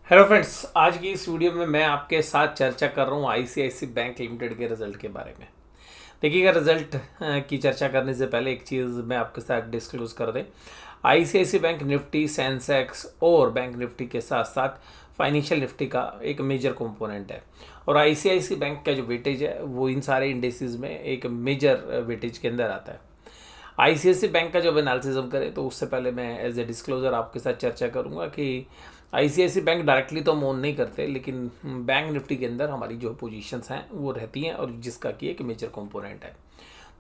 Hello friends, आज की इस वीडियो में मैं आपके साथ चर्चा कर रहा हूँ आईसीआईसी बैंक लिमिटेड के रिजल्ट के बारे में। देखिएगा, रिजल्ट की चर्चा करने से पहले एक चीज़ मैं आपके साथ डिस्क्लोज कर दें। आईसीआईसी बैंक निफ्टी, सेंसेक्स और बैंक निफ्टी के साथ साथ फाइनेंशियल निफ्टी का एक मेजर कंपोनेंट है। और आईसीआईसी बैंक का जो वेटेज है वो इन सारे इंडेक्सेस में एक मेजर वेटेज के अंदर आता है। आईसीआईसी बैंक का जब एनालिसिस हम करें तो उससे पहले मैं एज ए डिस्क्लोजर आपके साथ चर्चा करूंगा कि आईसीआईसी बैंक डायरेक्टली तो हम ओन नहीं करते, लेकिन बैंक निफ्टी के अंदर हमारी जो पोजीशंस हैं वो रहती हैं और जिसका कि एक मेजर कंपोनेंट है।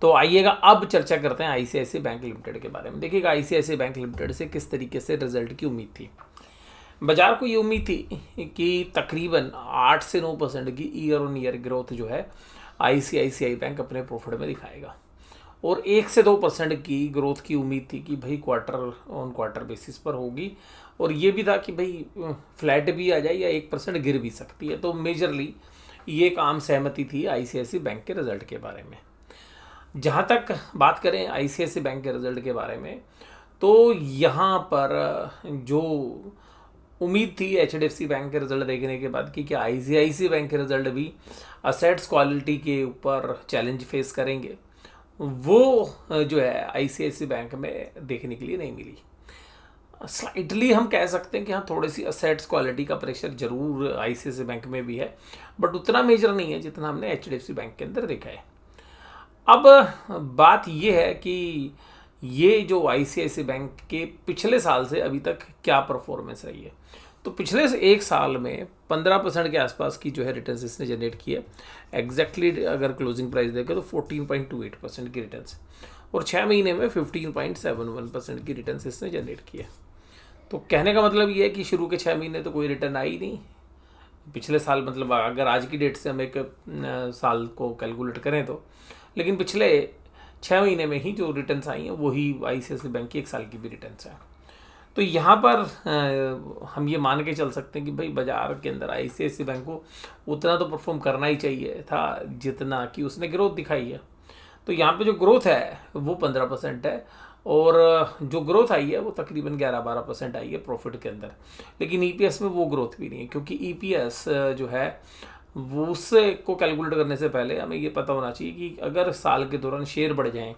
तो आइएगा अब चर्चा करते हैं आईसीआईसी बैंक लिमिटेड के बारे में। देखिएगा, आईसीआईसी बैंक लिमिटेड से किस तरीके से रिजल्ट की उम्मीद थी। बाजार को ये उम्मीद थी कि तकरीबन 8 से 9% की ईयर ऑन ईयर ग्रोथ जो है आईसीआईसीआई बैंक अपने प्रॉफिट में दिखाएगा, और 1 से 2% की ग्रोथ की उम्मीद थी कि भाई क्वार्टर ऑन क्वार्टर बेसिस पर होगी, और ये भी था कि भाई फ्लैट भी आ जाए या 1% गिर भी सकती है। तो मेजरली ये एक आम सहमति थी आईसीआईसी बैंक के रिजल्ट के बारे में। जहाँ तक बात करें आईसीआईसी बैंक के रिजल्ट के बारे में, तो यहाँ पर जो उम्मीद थी एचडीएफसी बैंक के रिजल्ट देखने के बाद कि क्या आईसीआईसी बैंक के रिजल्ट भी असेट्स क्वालिटी के ऊपर चैलेंज फेस करेंगे, वो जो है आईसीआईसी बैंक में देखने के लिए नहीं मिली। स्लाइटली हम कह सकते हैं कि हाँ, थोड़ी सी असेट्स क्वालिटी का प्रेशर जरूर आईसीआईसी बैंक में भी है, बट उतना मेजर नहीं है जितना हमने एचडीएफसी बैंक के अंदर देखा है। अब बात यह है कि ये जो आईसीआईसी बैंक के पिछले साल से अभी तक क्या परफॉर्मेंस रही है। तो पिछले से एक साल में 15% के आसपास की जो है रिटर्न्स इसने जनरेट की है। एग्जैक्टली अगर क्लोजिंग प्राइस देखें तो 14.28% की रिटर्न्स, और 6 महीने में 15.71% की रिटर्न्स इसने जनरेट की है। तो कहने का मतलब ये है कि शुरू के 6 महीने तो कोई रिटर्न आई नहीं। पिछले साल मतलब अगर आज की डेट से हम एक साल को कैलकुलेट करें तो, लेकिन पिछले 6 महीने में ही जो रिटर्न्स आई हैं वही आईसीआईसी बैंक की एक साल की भी रिटर्न्स हैं। तो यहाँ पर हम ये मान के चल सकते हैं कि भाई बाजार के अंदर आईसीआईसी बैंक को उतना तो परफॉर्म करना ही चाहिए था जितना कि उसने ग्रोथ दिखाई है। तो यहाँ पे जो ग्रोथ है वो 15% है, और जो ग्रोथ आई है वो तकरीबन 11-12% आई है प्रॉफिट के अंदर। लेकिन ईपीएस में वो ग्रोथ भी नहीं है, क्योंकि ईपीएस जो है वो उससे को कैलकुलेट करने से पहले हमें ये पता होना चाहिए कि अगर साल के दौरान शेयर बढ़ जाएं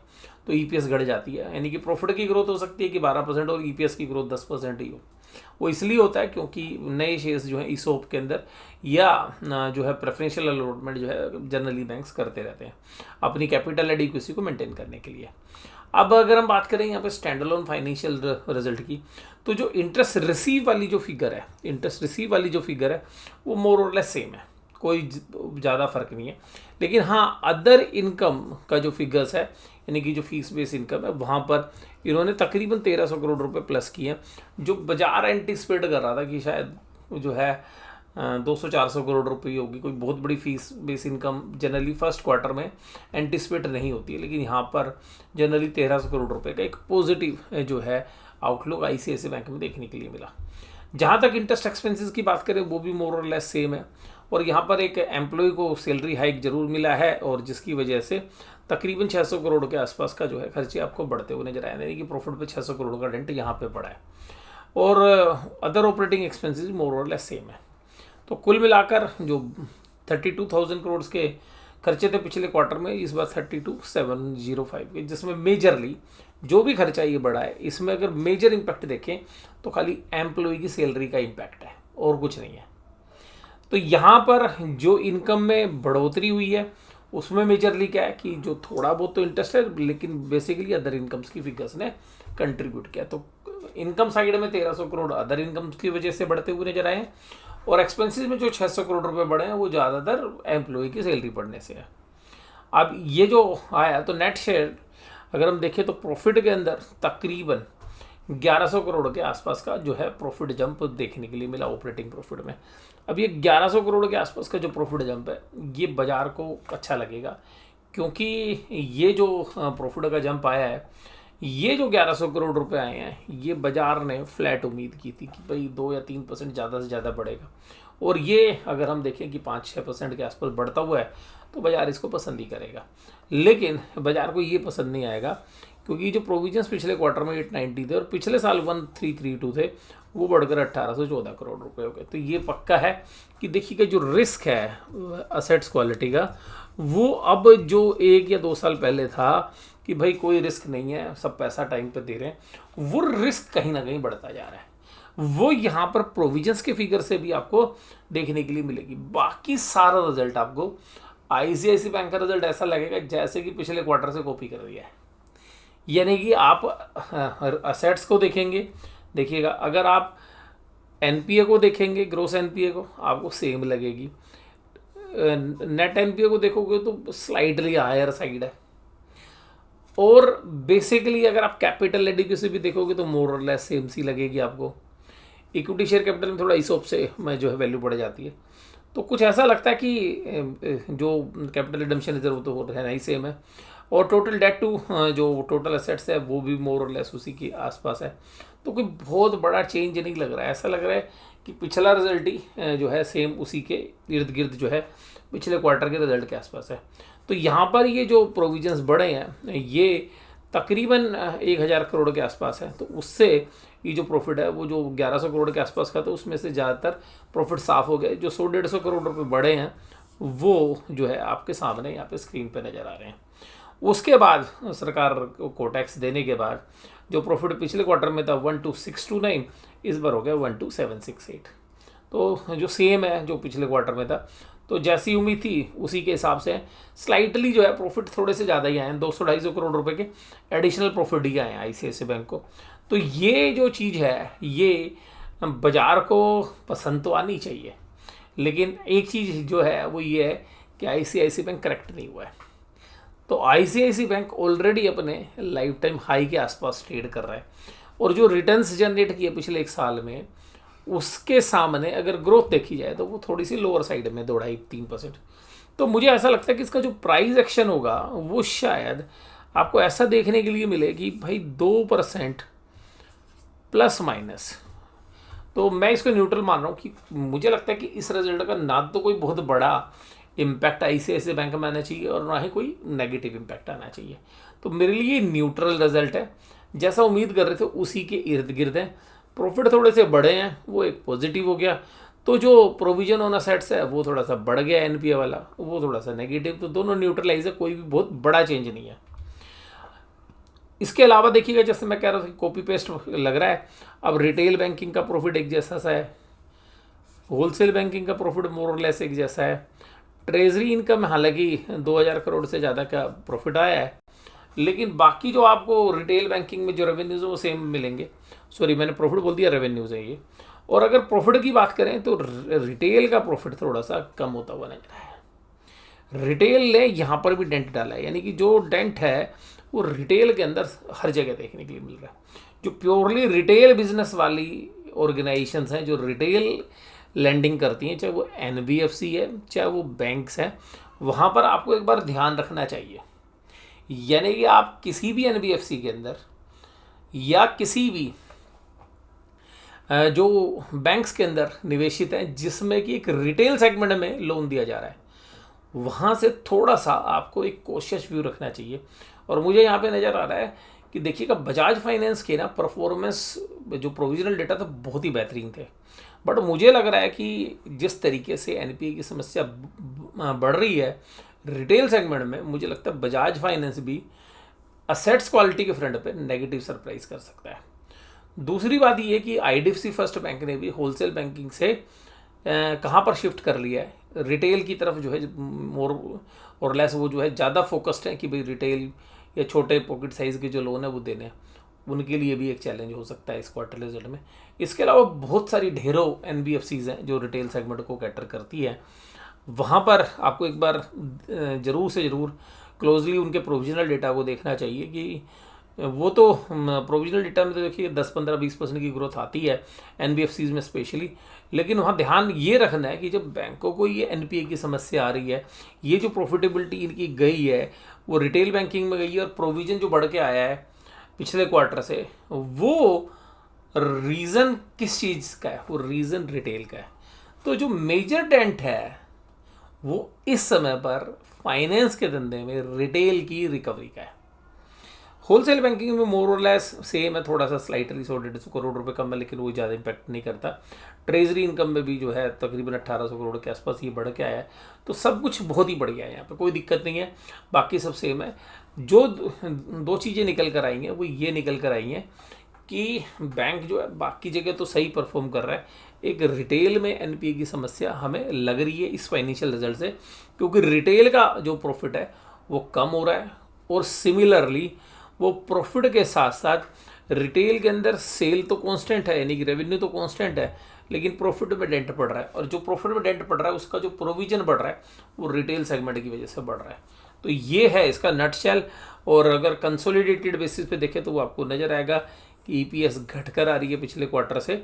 तो ईपीएस घट जाती है। यानी कि प्रॉफिट की ग्रोथ हो सकती है कि 12% और ईपीएस की ग्रोथ 10% ही हो। वो इसलिए होता है क्योंकि नए शेयर्स जो है ईसोप के अंदर या जो है प्रेफरेंशियल अलॉटमेंट जो है जनरली बैंक्स करते रहते हैं अपनी कैपिटल एडिक्वेसी को मेंटेन करने के लिए। अब अगर हम बात करें यहाँ पे स्टैंड अलोन फाइनेंशियल रिजल्ट की, तो जो इंटरेस्ट रिसीव वाली जो फिगर है वो मोर और लेस सेम है, कोई ज़्यादा फर्क नहीं है। लेकिन हाँ, अदर इनकम का जो फिगर्स है, यानी कि जो फीस बेस इनकम है, वहाँ पर इन्होंने तकरीबन 1300 करोड़ रुपए प्लस किए हैं, जो बाजार एंटिसिपेट कर रहा था कि शायद जो है 200-400 करोड़ रुपए होगी। कोई बहुत बड़ी fees base income generally first quarter में एंटिसिपेट नहीं होती है, लेकिन यहाँ पर जनरली 1300 करोड़ रुपए का एक पॉजिटिव जो है आउटलुक आईसीआईसी बैंक में देखने के लिए मिला। जहाँ तक इंटरेस्ट एक्सपेंसेस की बात करें वो भी मोर और लेस सेम है, और यहाँ पर एक एम्प्लॉय को सैलरी हाइक जरूर मिला है, और जिसकी वजह से तकरीबन 600 करोड़ के आसपास का जो है खर्चे आपको बढ़ते हुए नजर आए, यानी कि प्रॉफिट पे 600 करोड़ का डेंट यहाँ पे पड़ा है, और अदर ऑपरेटिंग एक्सपेंसेस मोर और लेस सेम है। तो कुल मिलाकर जो 32,000 करोड़ के खर्चे थे पिछले क्वार्टर में, इस बार 32,705 के, जिसमें मेजरली जो भी खर्चा ये बढ़ा है, इसमें अगर मेजर इम्पैक्ट देखें तो खाली एम्प्लॉय की सैलरी का इम्पैक्ट है और कुछ नहीं है। तो यहाँ पर जो इनकम में बढ़ोतरी हुई है उसमें मेजरली क्या है कि जो थोड़ा बहुत तो इंटरेस्ट है, लेकिन बेसिकली अदर इनकम्स की फिगर्स ने कंट्रीब्यूट किया। तो इनकम साइड में 1300 करोड़ अदर इनकम्स की वजह से बढ़ते हुए नजर आए हैं, और एक्सपेंसेस में जो 600 करोड़ रुपए बढ़े हैं वो ज़्यादातर एम्प्लॉय की सैलरी बढ़ने से है। अब ये जो आया तो नेट शेयर अगर हम देखें तो प्रॉफिट के अंदर तकरीबन 1100 करोड़ के आसपास का जो है प्रॉफिट जंप देखने के लिए मिला ऑपरेटिंग प्रॉफिट में। अब ये 1100 करोड़ के आसपास का जो प्रॉफिट जंप है ये बाजार को अच्छा लगेगा, क्योंकि ये जो प्रॉफिट का जंप आया है, ये जो 1100 करोड़ रुपए आए हैं, ये बाजार ने फ्लैट उम्मीद की थी कि भाई 2 या 3% ज़्यादा से ज़्यादा बढ़ेगा, और ये अगर हम देखें कि 5-6% के आसपास बढ़ता हुआ है तो बाजार इसको पसंद ही करेगा। लेकिन बाजार को ये पसंद नहीं आएगा क्योंकि जो प्रोविजंस पिछले क्वार्टर में 890 थे और पिछले साल 1332 थे, वो बढ़कर 1814 करोड़ रुपए हो गए। तो ये पक्का है कि देखिएगा जो रिस्क है असेट्स क्वालिटी का, वो अब जो 1 या 2 साल पहले था कि भाई कोई रिस्क नहीं है, सब पैसा टाइम पे दे रहे हैं, वो रिस्क कहीं ना कहीं बढ़ता जा रहा है। वो यहाँ पर प्रोविजंस के फिगर से भी आपको देखने के लिए मिलेगी। बाकी सारा रिजल्ट आपको आईसीआईसी बैंक का रिजल्ट ऐसा लगेगा जैसे कि पिछले क्वार्टर से कॉपी कर दिया है। यानी कि आप असेट्स को देखेंगे, देखिएगा अगर आप एनपीए को देखेंगे, ग्रोस एनपीए को, आपको सेम लगेगी। नेट एनपीए को देखोगे तो स्लाइडली हायर साइड है। और बेसिकली अगर आप कैपिटल एडिक्वेसी भी देखोगे तो मोर और लेस सेम सी लगेगी आपको। इक्विटी शेयर कैपिटल में थोड़ा इसोप से में जो है वैल्यू बढ़ जाती है। तो कुछ ऐसा लगता है कि जो कैपिटल रिडम्पशन रिजर्व तो रहना ही सेम है, और टोटल डेट टू जो टोटल एसेट्स है वो भी मोर और लेस उसी के आसपास है। तो कोई बहुत बड़ा चेंज नहीं लग रहा है। ऐसा लग रहा है कि पिछला रिजल्ट ही जो है सेम उसी के इर्द गिर्द जो है पिछले क्वार्टर के रिजल्ट के आसपास है। तो यहाँ पर ये जो प्रोविजंस बढ़े हैं ये तकरीबन 1000 करोड़ के आसपास है। तो उससे ये जो प्रॉफिट है वो जो 1100 करोड़ के आसपास का, तो उसमें से ज़्यादातर प्रॉफिट साफ हो गए। जो 100-150 करोड़ रुपए बढ़े हैं वो जो है आपके सामने यहाँ पे स्क्रीन पे नज़र आ रहे हैं। उसके बाद सरकार को टैक्स देने के बाद जो प्रॉफिट पिछले क्वार्टर में था 12,629, इस बार हो गया 12,768। तो जो सेम है जो पिछले क्वार्टर में था। तो जैसी उम्मीद थी उसी के हिसाब से स्लाइटली जो है प्रॉफिट थोड़े से ज़्यादा ही आए हैं, 200-250 करोड़ रुपए के एडिशनल प्रॉफिट ही आए हैं आईसीआईसीआई बैंक को। तो ये जो चीज़ है ये बाज़ार को पसंद तो आनी चाहिए, लेकिन एक चीज़ जो है वो ये है कि आईसीआईसीआई बैंक करेक्ट नहीं हुआ है। तो आईसीआईसीआई बैंक ऑलरेडी अपने लाइफ टाइम हाई के आसपास ट्रेड कर रहा है, और जो रिटर्न्स जनरेट किए पिछले 1 साल में उसके सामने अगर ग्रोथ देखी जाए तो वो थोड़ी सी लोअर साइड में 2.5-3%। तो मुझे ऐसा लगता है कि इसका जो प्राइस एक्शन होगा वो शायद आपको ऐसा देखने के लिए मिले कि भाई 2% प्लस माइनस। तो मैं इसको न्यूट्रल मान रहा हूँ कि मुझे लगता है कि इस रिजल्ट का ना तो कोई बहुत बड़ा इम्पैक्ट आईसीआईसीआई बैंक में आना चाहिए और ना ही कोई नेगेटिव इम्पैक्ट आना चाहिए। तो मेरे लिए न्यूट्रल रिजल्ट है, जैसा उम्मीद कर रहे थे उसी के इर्द गिर्द है। प्रॉफिट थोड़े से बढ़े हैं, वो एक पॉजिटिव हो गया। तो जो प्रोविजन ऑन असेट्स है वो थोड़ा सा बढ़ गया, एनपीए वाला वो थोड़ा सा नेगेटिव। तो दोनों न्यूट्रलाइज है, कोई भी बहुत बड़ा चेंज नहीं है। इसके अलावा देखिएगा जैसे मैं कह रहा था कि कॉपी पेस्ट लग रहा है। अब रिटेल बैंकिंग का प्रॉफिट एक जैसा सा है, होलसेल बैंकिंग का प्रॉफिट मोर और लेस एक जैसा है। ट्रेजरी इनकम हालांकि 2000 करोड़ से ज़्यादा का प्रॉफिट आया है, लेकिन बाकी जो आपको रिटेल बैंकिंग में जो रेवेन्यूज़ है वो सेम मिलेंगे। सॉरी, मैंने प्रॉफिट बोल दिया, रेवेन्यूज़ है ये। और अगर प्रॉफिट की बात करें तो रिटेल का प्रॉफिट थोड़ा सा कम होता हुआ नजर आया। रिटेल ने यहाँ पर भी डेंट डाला है, यानी कि जो डेंट है वो रिटेल के अंदर हर जगह देखने के लिए मिल रहा है। जो प्योरली रिटेल बिजनेस वाली ऑर्गेनाइजेशंस हैं, जो रिटेल लैंडिंग करती हैं, चाहे वो एनबीएफसी है चाहे वो बैंक्स हैं, वहाँ पर आपको एक बार ध्यान रखना चाहिए। यानी कि आप किसी भी एनबीएफसी के अंदर या किसी भी जो बैंक्स के अंदर निवेशित हैं जिसमें कि एक रिटेल सेगमेंट में लोन दिया जा रहा है, वहाँ से थोड़ा सा आपको एक कॉशियस व्यू रखना चाहिए। और मुझे यहाँ पे नज़र आ रहा है कि देखिएगा बजाज फाइनेंस के ना परफॉर्मेंस जो प्रोविजनल डेटा था बहुत ही बेहतरीन थे, बट मुझे लग रहा है कि जिस तरीके से एनपीए की समस्या बढ़ रही है रिटेल सेगमेंट में, मुझे लगता है बजाज फाइनेंस भी असेट्स क्वालिटी के फ्रंट पे नेगेटिव सरप्राइज कर सकता है। दूसरी बात ये कि आईडीएफसी फर्स्ट बैंक ने भी होलसेल बैंकिंग से कहाँ पर शिफ्ट कर लिया है, रिटेल की तरफ जो है मोर और लेस वो जो है ज़्यादा फोकस्ड है कि भाई रिटेल या छोटे पॉकेट साइज़ के जो लोन है वो देने हैं। उनके लिए भी एक चैलेंज हो सकता है इस क्वार्टर रिजल्ट में। इसके अलावा बहुत सारी ढेरों एनबीएफसीज हैं जो रिटेल सेगमेंट को कैटर करती है, वहाँ पर आपको एक बार ज़रूर से ज़रूर क्लोजली उनके प्रोविजनल डेटा को देखना चाहिए कि वो तो प्रोविजनल डेटा में तो देखिए 10-15-20% की ग्रोथ आती है एनबीएफसीज में स्पेशली, लेकिन वहाँ ध्यान ये रखना है कि जब बैंकों को ये एनपीए की समस्या आ रही है, ये जो प्रॉफिटेबिलिटी इनकी गई है वो रिटेल बैंकिंग में गई है और प्रोविजन जो बढ़ के आया है पिछले क्वार्टर से, वो रीज़न किस चीज़ का है, वो रीज़न रिटेल का है। तो जो मेजर डेंट है वो इस समय पर फाइनेंस के धंधे में रिटेल की रिकवरी का है। होलसेल बैंकिंग में मोर और लेस सेम है, थोड़ा सा स्लाइटली 100-150 करोड़ रुपए कम है, लेकिन वो ज़्यादा इम्पैक्ट नहीं करता। ट्रेजरी इनकम में भी जो है तकरीबन 1800 करोड़ के आसपास ये बढ़ के आया है। तो सब कुछ बहुत ही बढ़िया है, यहाँ पे कोई दिक्कत नहीं है, बाकी सब सेम है। जो दो चीज़ें निकल कर आई हैं वो ये निकल कर आई हैं कि बैंक जो है बाकी जगह तो सही परफॉर्म कर रहा है, एक रिटेल में एनपीए की समस्या हमें लग रही है इस फाइनेंशियल रिजल्ट से, क्योंकि रिटेल का जो प्रॉफिट है वो कम हो रहा है, और सिमिलरली वो प्रॉफिट के साथ साथ रिटेल के अंदर सेल तो कांस्टेंट है, यानी कि रेवेन्यू तो कांस्टेंट है, लेकिन प्रॉफिट में डेंट पड़ रहा है, और जो प्रॉफिट में डेंट पड़ रहा है उसका जो प्रोविजन बढ़ रहा है वो रिटेल सेगमेंट की वजह से बढ़ रहा है। तो ये है इसका नटशेल। और अगर कंसोलिडेटेड बेसिस पे देखें तो वो आपको नजर आएगा कि ईपीएस घटकर आ रही है पिछले क्वार्टर से,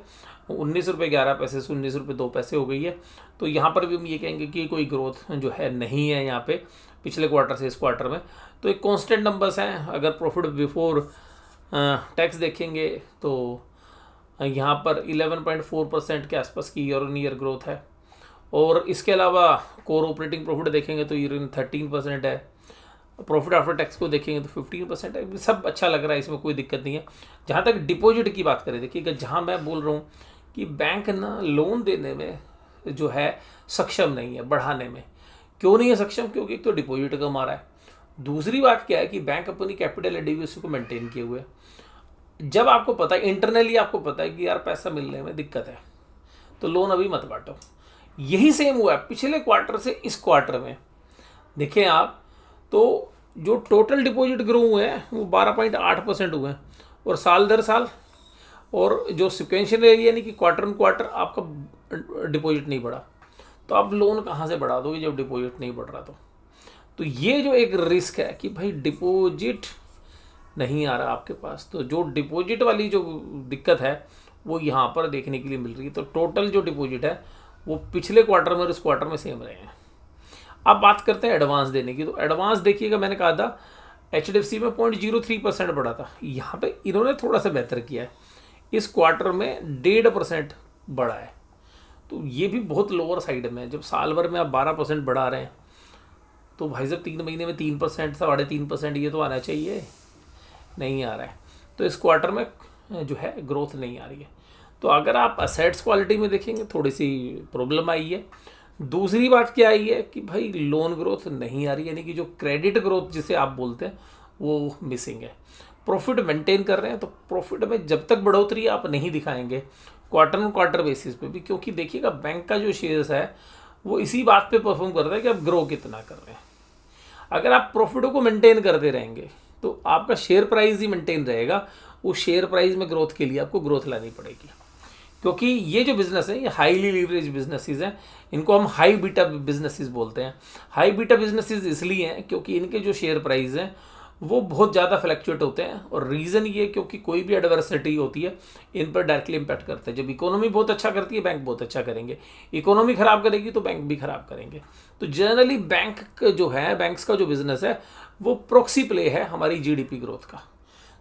19 रुपये 11 पैसे से 19 रुपये 2 पैसे हो गई है। तो यहाँ पर भी हम ये कहेंगे कि कोई ग्रोथ जो है नहीं है यहाँ पे पिछले क्वार्टर से इस क्वार्टर में। तो एक कांस्टेंट नंबर्स हैं। अगर प्रॉफिट बिफोर टैक्स देखेंगे तो यहाँ पर 11.4% के आसपास की ईयर ऑन ईयर ग्रोथ है, और इसके अलावा कोर ऑपरेटिंग प्रॉफिट देखेंगे तो ईयर 13% है, प्रॉफिट आफ्टर टैक्स को देखेंगे तो 15% है। सब अच्छा लग रहा है, इसमें कोई दिक्कत नहीं है। जहाँ तक डिपॉजिट की बात करें, देखिएगा जहाँ मैं बोल रहा हूँ कि बैंक ना लोन देने में जो है सक्षम नहीं है, बढ़ाने में। क्यों नहीं है सक्षम? क्योंकि एक तो डिपॉजिट कम आ रहा है, दूसरी बात क्या है कि बैंक अपनी कैपिटल एडिक्वेसी को मेंटेन किए हुए। जब आपको पता है इंटरनली, आपको पता है कि यार पैसा मिलने में दिक्कत है, तो लोन अभी मत बांटो। यही सेम हुआ है पिछले क्वार्टर से इस क्वार्टर में। देखें आप तो जो टोटल डिपॉजिट ग्रो हुए हैं वो 12.8% हुए हैं, और साल दर साल, और जो सिक्वेंशियल यानी कि क्वार्टर ऑन क्वार्टर आपका डिपॉजिट नहीं बढ़ा। तो आप लोन कहाँ से बढ़ा दोगे जब डिपॉजिट नहीं बढ़ रहा? तो ये जो एक रिस्क है कि भाई डिपॉजिट नहीं आ रहा आपके पास, तो जो डिपॉजिट वाली जो दिक्कत है वो यहाँ पर देखने के लिए मिल रही है। तो टोटल जो डिपॉजिट है वो पिछले क्वार्टर में और इस क्वार्टर में सेम रहे हैं। अब बात करते हैं एडवांस देने की। तो एडवांस देखिएगा, मैंने कहा था HDFC में 0.03% बढ़ा था, यहाँ पे इन्होंने थोड़ा सा बेहतर किया है, इस क्वार्टर में 1.5% बढ़ा है। तो ये भी बहुत लोअर साइड में है। जब साल भर में आप 12% बढ़ा रहे हैं तो भाई साहब 3 महीने में 3%, 3.5% ये तो आना चाहिए, नहीं आ रहा है। तो इस क्वार्टर में जो है ग्रोथ नहीं आ रही है। तो अगर आप असेट्स क्वालिटी में देखेंगे थोड़ी सी प्रॉब्लम आई है। दूसरी बात क्या आई है कि भाई लोन ग्रोथ नहीं आ रही, यानी कि जो क्रेडिट ग्रोथ जिसे आप बोलते हैं वो मिसिंग है। प्रॉफिट मेंटेन कर रहे हैं, तो प्रॉफिट में जब तक बढ़ोतरी आप नहीं दिखाएंगे क्वार्टर ऑन क्वार्टर बेसिस पे भी, क्योंकि देखिएगा बैंक का जो शेयर्स है वो इसी बात पे परफॉर्म करता है कि आप ग्रो कितना कर रहे हैं। अगर आप प्रॉफिटों को मेंटेन करते रहेंगे तो आपका शेयर प्राइस ही मेंटेन रहेगा, उस शेयर प्राइस में ग्रोथ के लिए आपको ग्रोथ लानी पड़ेगी। क्योंकि ये जो बिजनेस है ये हाईली लीवरेज बिजनेसेस हैं, इनको हम हाई बीटा बिजनेसेस बोलते हैं। हाई बीटा बिजनेसेस इसलिए हैं क्योंकि इनके जो शेयर प्राइस हैं वो बहुत ज़्यादा फ्लैक्चुएट होते हैं, और रीज़न ये क्योंकि कोई भी एडवर्सिटी होती है इन पर डायरेक्टली इम्पैक्ट करता है। जब इकोनॉमी बहुत अच्छा करती है बैंक बहुत अच्छा करेंगे, इकोनॉमी ख़राब करेगी तो बैंक भी ख़राब करेंगे। तो जनरली बैंक जो है, बैंक्स का जो बिज़नेस है वो प्रॉक्सी प्ले है हमारी जीडीपी ग्रोथ का।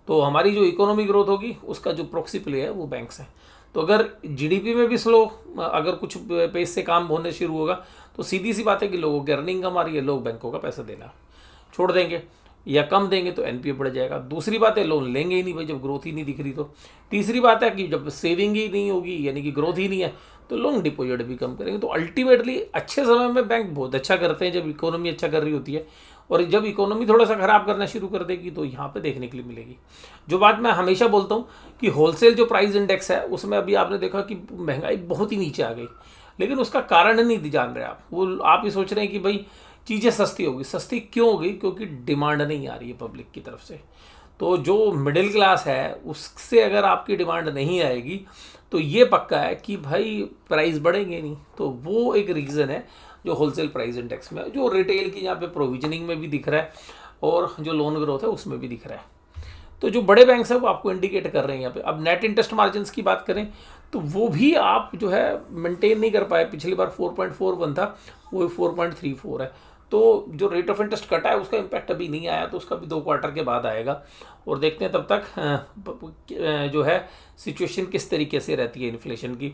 तो हमारी जो इकोनॉमी ग्रोथ होगी उसका जो प्रॉक्सी प्ले है वो बैंक्स है। तो अगर जीडीपी में भी स्लो, अगर कुछ पेस से काम होने शुरू होगा तो सीधी सी बात है कि लोगों की अर्निंग कम आ रही है, लोग बैंकों का पैसा देना छोड़ देंगे या कम देंगे तो एनपीए बढ़ जाएगा। दूसरी बात है लोन लेंगे ही नहीं भाई जब ग्रोथ ही नहीं दिख रही। तो तीसरी बात है कि जब सेविंग ही नहीं होगी यानी कि ग्रोथ ही नहीं है तो लोग डिपॉजिट भी कम करेंगे। तो अल्टीमेटली अच्छे समय में बैंक बहुत अच्छा करते हैं जब इकोनॉमी अच्छा कर रही होती है, और जब इकोनॉमी थोड़ा सा खराब करना शुरू कर देगी तो यहाँ पे देखने के लिए मिलेगी। जो बात मैं हमेशा बोलता हूँ कि होलसेल जो प्राइस इंडेक्स है उसमें अभी आपने देखा कि महंगाई बहुत ही नीचे आ गई, लेकिन उसका कारण नहीं जान रहे आप। वो आप ही सोच रहे हैं कि भाई चीज़ें सस्ती होगी। सस्ती क्यों हो गई? क्योंकि डिमांड नहीं आ रही है पब्लिक की तरफ से। तो जो मिडिल क्लास है उससे अगर आपकी डिमांड नहीं आएगी तो ये पक्का है कि भाई प्राइस बढ़ेंगे नहीं। तो वो एक रीज़न है जो होलसेल प्राइस इंडेक्स में, जो रिटेल की यहाँ पे प्रोविजनिंग में भी दिख रहा है और जो लोन ग्रोथ है उसमें भी दिख रहा है। तो जो बड़े बैंक्स हैं वो आपको इंडिकेट कर रहे हैं यहाँ पे। अब नेट इंटरेस्ट मार्जिन की बात करें तो वो भी आप जो है मेंटेन नहीं कर पाए। पिछली बार 4.41 था, वो 4.34 है। तो जो रेट ऑफ इंटरेस्ट कटा है उसका इम्पैक्ट अभी नहीं आया, तो उसका भी 2 क्वार्टर के बाद आएगा। और देखते हैं तब तक जो है सिचुएशन किस तरीके से रहती है इन्फ्लेशन की।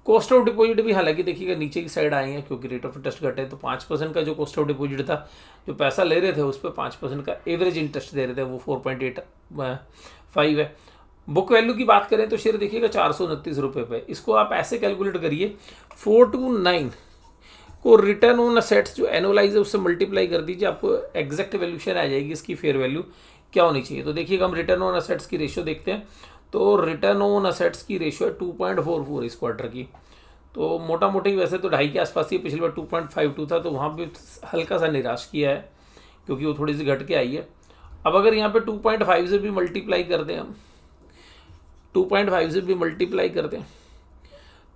कॉस्ट ऑफ डिपॉजिट भी हालांकि देखिएगा नीचे की साइड आए हैं, क्योंकि रेट ऑफ इंटरेस्ट घटे तो 5% का जो कॉस्ट ऑफ डिपॉजिट था, जो पैसा ले रहे थे उस पर 5% का एवरेज इंटरेस्ट दे रहे थे, वो 4.85 है। बुक वैल्यू की बात करें तो शेयर देखिएगा 429 रुपये पे। इसको आप ऐसे कैलकुलेट करिए, 429 को रिटर्न ऑन असेट्स जो एनुअलाइज है उससे मल्टीप्लाई कर दीजिए, आपको एग्जैक्ट वैल्यूशन आ जाएगी इसकी फेयर वैल्यू क्या होनी चाहिए। तो देखिएगा हम रिटर्न ऑन असेट्स की रेशियो देखते हैं, तो रिटर्न ऑन असेट्स की रेशियो है 2.44 इस क्वार्टर की। तो मोटा मोटी वैसे तो 2.5 के आसपास ही, पिछली बार 2.52 था, तो वहाँ पे हल्का सा निराश किया है क्योंकि वो थोड़ी सी घट के आई है। अब अगर यहाँ पे 2.5 से भी मल्टीप्लाई कर दें हम, 2.5 से भी मल्टीप्लाई कर दें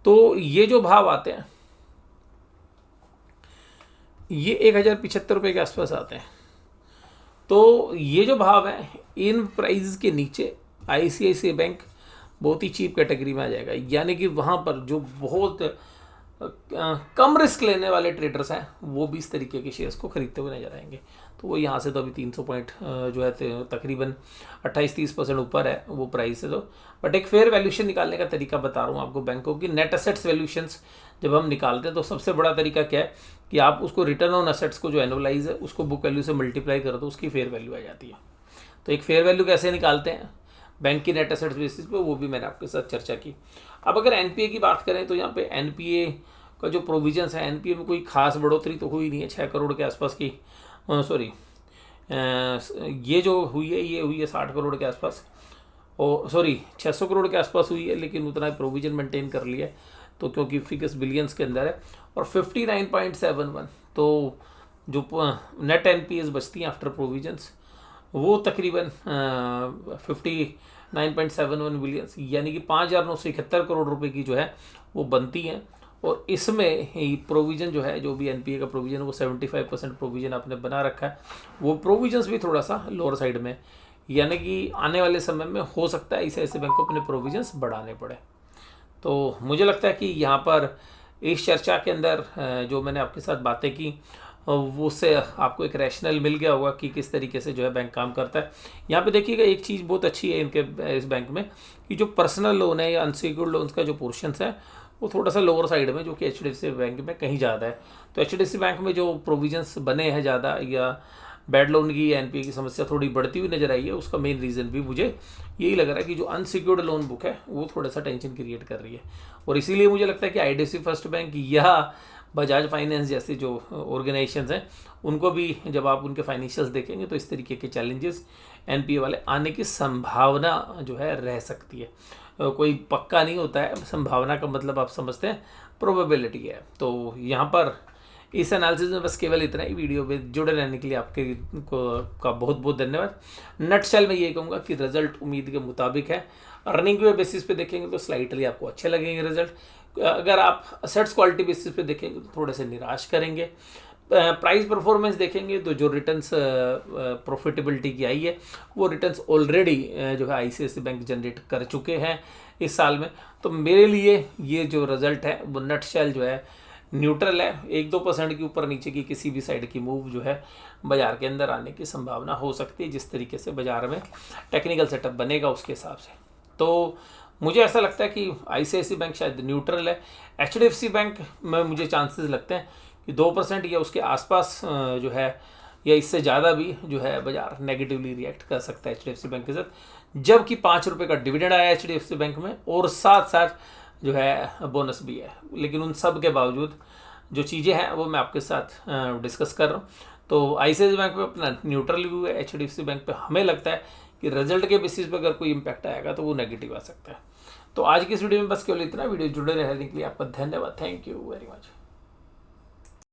तो ये जो भाव आते हैं ये 1075 रुपये के आसपास आते हैं। तो ये जो भाव है इन प्राइस के नीचे ICICI बैंक बहुत ही चीप कैटेगरी में आ जाएगा, यानी कि वहाँ पर जो बहुत कम रिस्क लेने वाले ट्रेडर्स हैं वो भी इस तरीके के शेयर्स को खरीदते हुए नजर आएंगे। तो वो यहाँ से तो अभी 300 पॉइंट जो है तकरीबन 28-30% ऊपर है वो प्राइस है। तो बट एक फेयर वैल्यूशन निकालने का तरीका बता रहा हूँ आपको बैंकों की। नेट असेट्स वैल्यूशंस जब हम निकालते हैं तो सबसे बड़ा तरीका क्या है कि आप उसको रिटर्न ऑन असेट्स को जो एनुअलाइज है उसको बुक वैल्यू से मल्टीप्लाई कर दो, उसकी फेयर वैल्यू आ जाती है। तो एक फेयर वैल्यू कैसे निकालते हैं बैंक की नेट असेट्स बेसिस पे, वो भी मैंने आपके साथ चर्चा की। अब अगर NPA की बात करें तो यहाँ पे NPA का जो प्रोविजंस है, NPA में कोई खास बढ़ोतरी तो हुई नहीं है, 6 करोड़ के आसपास की, सॉरी ये जो हुई है ये हुई है 60 करोड़ के आसपास, और सॉरी 600 करोड़ के आसपास हुई है, लेकिन उतना प्रोविजन मेंटेन कर लिया है तो क्योंकि फिक्स बिलियंस के अंदर है। और 59.71 तो जो नेट NPAs बचती हैं आफ्टर प्रोविजंस वो तकरीबन 59.71 बिलियंस, यानी कि 5,971 करोड़ रुपए की जो है वो बनती हैं। और इसमें ही प्रोविज़न जो है, जो भी NPA का प्रोविज़न वो 75% प्रोविज़न आपने बना रखा है, वो प्रोविजंस भी थोड़ा सा लोअर साइड में, यानी कि आने वाले समय में हो सकता है ऐसे बैंक को अपने प्रोविजंस बढ़ाने पड़े। तो मुझे लगता है कि यहाँ पर इस चर्चा के अंदर जो मैंने आपके साथ बातें की वो उससे आपको एक रैशनल मिल गया होगा कि किस तरीके से जो है बैंक काम करता है। यहाँ पे देखिएगा एक चीज़ बहुत अच्छी है इनके इस बैंक में कि जो पर्सनल लोन है या अनसिक्योर्ड लोन्स का जो पोर्शंस है वो थोड़ा सा लोअर साइड में, जो कि HDFC बैंक में कहीं ज़्यादा है। तो HDFC बैंक में जो प्रोविजंस बने हैं ज़्यादा या बैड लोन की या NPA की समस्या थोड़ी बढ़ती हुई नजर आई है, उसका मेन रीज़न भी मुझे यही लग रहा है कि जो अनसिक्योर्ड लोन बुक है वो थोड़ा सा टेंशन क्रिएट कर रही है। और इसीलिए मुझे लगता है कि IDFC फर्स्ट बैंक या बजाज फाइनेंस जैसे जो ऑर्गेनाइजेशंस हैं उनको भी जब आप उनके फाइनेंशियल्स देखेंगे तो इस तरीके के चैलेंजेस NPA वाले आने की संभावना जो है रह सकती है। कोई पक्का नहीं होता है, संभावना का मतलब आप समझते हैं प्रोबेबिलिटी है। तो यहाँ पर इस एनालिसिस में बस केवल इतना ही। वीडियो में जुड़े रहने के लिए आपके का बहुत बहुत धन्यवाद। नटशेल में ये कहूँगा कि रिजल्ट उम्मीद के मुताबिक है। अर्निंग के बेसिस पे देखेंगे तो स्लाइटली आपको अच्छे लगेंगे रिजल्ट। अगर आप असेट्स क्वालिटी बेसिस पे देखेंगे तो थोड़े से निराश करेंगे। प्राइस परफॉर्मेंस देखेंगे तो जो रिटर्न्स प्रॉफिटेबिलिटी की आई है वो रिटर्न्स ऑलरेडी जो है ICICI बैंक जनरेट कर चुके हैं इस साल में। तो मेरे लिए ये जो रिजल्ट है वो नटशेल जो है न्यूट्रल है। 1-2% के ऊपर नीचे की किसी भी साइड की मूव जो है बाजार के अंदर आने की संभावना हो सकती है, जिस तरीके से बाजार में टेक्निकल सेटअप बनेगा उसके हिसाब से। तो मुझे ऐसा लगता है कि ICICI बैंक शायद न्यूट्रल है। HDFC बैंक में मुझे चांसेस लगते हैं कि 2% या उसके आसपास जो है या इससे ज़्यादा भी जो है बाजार नेगेटिवली रिएक्ट कर सकता है HDFC बैंक के साथ, जबकि 5 रुपये का डिविडेंड आया HDFC बैंक में और साथ साथ जो है बोनस भी है। लेकिन उन सब के बावजूद जो चीज़ें हैं वो मैं आपके साथ डिस्कस कर रहा हूँ। तो ICICI बैंक पे अपना न्यूट्रल व्यू है। HDFC बैंक पे हमें लगता है कि रिजल्ट के बेसिस पे अगर कोई इम्पैक्ट आएगा तो वो नेगेटिव आ सकता है। तो आज की इस वीडियो में बस केवल इतना। वीडियो जुड़े रहने के लिए आपका धन्यवाद। Thank you very much.